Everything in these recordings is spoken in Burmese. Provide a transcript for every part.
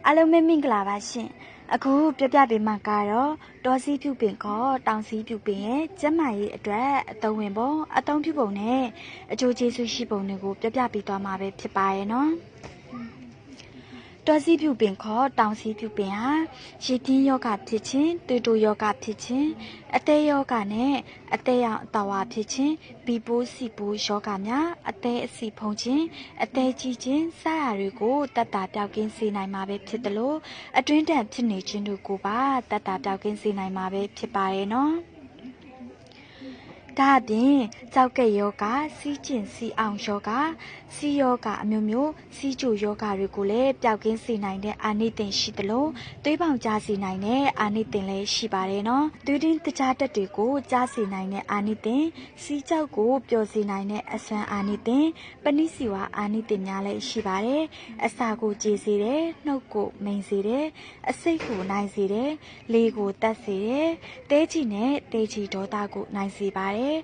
အားလုံးပဲမင်္ဂလာပါရှင်အခုပြပြပေးမှာကတော့ဒေါ်စီပြုပင်ခေါ်တောင်စီပြုပင်ရဲ့ကျမကြီးအတွက်အသုံးဝင်ပုံအသုံးပြုပုံနဲ့အကျိုးကျေးဇူးရှိပုံတွေကိုပြပြပေးသွားမှာပဲဖြစ်ပါရဲ့နော်ဒေါ်စီပြုပင်ခေါ်တောင်စီပြုပင်ဟာရည်တင်းယောဂဖြစ်ခြင်းတူတူယောဂဖြစ်ခြင်းအသေးယောဂနဲ့အသေးရောင်အတော်ဝါဖြစ်ခြင်းဘီပိုးစီပိုးယောဂများအသေးအစီဖုံခြင်းအသေးကြီးခြင်းစရာတွေကိုတတ်တာပြောက်ကင်းစေနိုင်မှာပဲဖြစ်တယ်လို့အတွင်းတန်ဖြစ်နေခြင်းတို့ကိုပါတတ်တာပြောက်ကင်းစေနိုင်မှာပဲဖြစ်ပါရဲ့နော်ဒါအပြင်ကြောက်ကဲ့ယောဂစီးကျင်စီအောင်ယောဂစီယောဂအမျိုးမျိုးစီးကျူယောဂတွေကိုလည်းပျောက်ကင်းစေနိုင်တဲ့အာနိသင်ရှိသလိုသွေးပေါင်ကြားစေနိုင်တဲ့အာနိသင်လည်းရှိပါတယ်နော်သွေးတင်းတခြားတက်တွေကိုကြားစေနိုင်တဲ့အာနိသင်စီးကြောက်ကိုပျော်စေနိုင်တဲ့အဆွမ်းအာနိသင်ပဏိစီဝါအာနိသင်များလည်းရှိပါတယ်အစာကိုကြေစေတယ်နှုတ်ကိုမိန်စေတယ်အစိတ်ကိုနိုင်စေတယ်လေကိုတတ်စေတယ်တဲချီနဲ့တဲချီဒေါသကိုနိုင်စေပါတယ်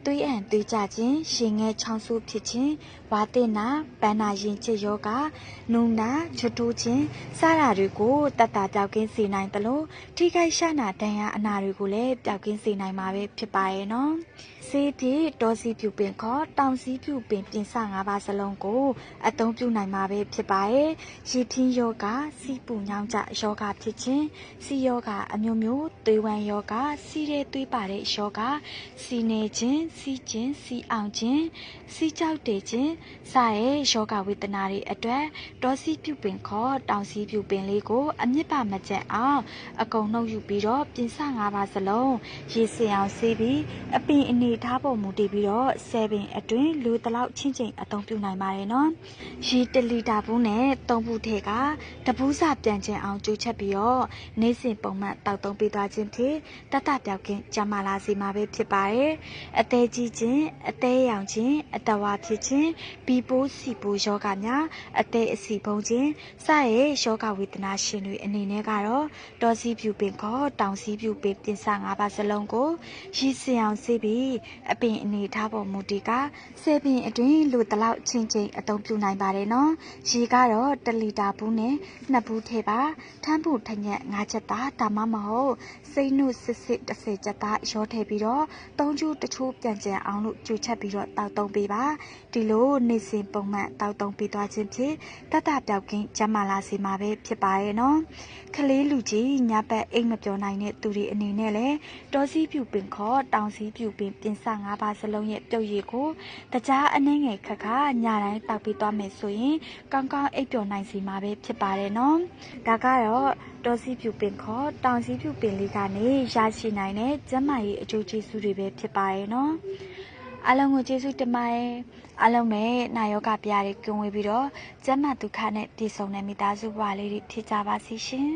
သွေးအံသွေးကြခြင်းရှင်ငယ်ချောင်းဆိုးဖြစ်ခြင်းဝါတင်နာပန်းနာရင်ချစ်ယောဂနုံနာချွတ်တိုးခြင်းစတာတွေကိုတတ်တာပြောက်ကင်းစေနိုင်တယ်လို့ထိခိုက်ရှာနာတန်ရာအနာတွေကိုလည်းပြောက်ကင်းစေနိုင်မှာပဲဖြစ်ပါရဲ့နော်စေးပြေဒေါ်စီပြုပင်ခေါ်တောင်စီပြုပင်ပြင်စ၅ပါးစလုံးကိုအသုံးပြုနိုင်မှာပဲဖြစ်ပါရဲ့ရည်ထင်းယောဂစီပူညောင်းကြယောဂဖြစ်ခြင်းစီယောဂအမျိုးမျိုးသွေးဝမ်းယောဂစီတဲ့သွေးပါတဲ့ယောဂစီနေခြင်းစီကျင်စီအောင်ခြင်းစီကြောက်တေခြင်းစတဲ့ယောဂဝေဒနာတွေအတွက်ဒေါ်စီပြုပင်ခေါ်တောင်စီပြုပင်လေးကိုအမြင့်ပါမကျက်အောင်အကုန်နှုတ်ယူပြီးတော့ပြင်စ၅ပါးစလုံးရေစင်အောင်ဆေးပြီးအပင်အနေထားပေါ်မူတည်ပြီးတော့7ပင်အတွင်းလူတလောက်ချင်းချင်းအသုံးပြုနိုင်ပါတယ်နော်ရေ1လီတာဘူးနဲ့3ဘူးထဲကတပူးစာပြန်ကျင်အောင်ကြိုးချက်ပြီးတော့နေ့စဉ်ပုံမှန်တောက်သုံးပေးသွားခြင်းဖြင့်တတ်တပြောက်ကင်းကြမှာလာစေမှာပဲဖြစ်ပါတယ်အသေးကြီးခြင်းအသေးရောင်ခြင်းအတဝါဖြစ်ခြင်းဘီပိုးစီပိုးယောဂများအသေးအစီဖုံးခြင်းစရဲ့ယောဂဝေဒနာရှင်တွေအနေနဲ့ကတော့ဒေါ်စီပြုပင်ခေါ်တောင်စီပြုပင်ပြင်စ၅ပါးစလုံးကိုရည်စင်အောင်ဆေးပြီးအပင်အနေထားပေါ်မူတည်က7ပင်အတွင်းလူတလောက်ချင်းချင်းအသုံးပြုနိုင်ပါတယ်နော်ရေကတော့1လီတာဘူးနဲ့2ဘူးထဲပါထမ်းဖို့ထညက်5ချက်သားဒါမှမဟုတ်စိတ်နှုတ်စစ်စစ်10ချက်သားရောထည့်ပြီးတော့3ချိုးတချိုးပြန်ကျန်အောင်လို့ကြိုချက်ပြီးတော့တောက်သုံးပေးပါဒီလိုနေ့စဉ်ပုံမှန်တောက်သုံးပေးသွားခြင်းဖြင့်တတ်တာပြောက်ကင်းကျန်းမာလာစေမှာပဲဖြစ်ပါရဲ့နော်ကလေးလူကြီးညပတ်အိမ်မပြောနိုင်တဲ့သူတွေအနေနဲ့လည်းတောစီပြုပင်ခေါ်တောင်စီပြုပင်ပြင်စ၅ပါးစလုံးရဲ့ပြုတ်ရည်ကိုတကြားအနှင်းငယ်ခက်ခါညတိုင်းတောက်ပေးသွားမယ်ဆိုရင်ကောင်းကောင်းအိပ်ပျော်နိုင်စေမှာပဲဖြစ်ပါတယ်နော်ဒါကတော့တောစီပြုပင်ခေါ်တောင်စီပြုပင်လေးကနေရရှိနိုင်တဲ့ကျန်းမာရေးအကျိုးကျေးဇူးတွေပဲဖြစ်ပါရဲ့နော်အားလုံးကိုကျေးဇူးတင်ပါတယ်အားလုံးနဲ့နာယောဂပြားတွေကင်းဝေးပြီးတော့ကျန်းမာဒုက္ခနဲ့တည်ဆုံတဲ့မိသားစုဘဝလေးတွေဖြစ်ကြပါစေရှင်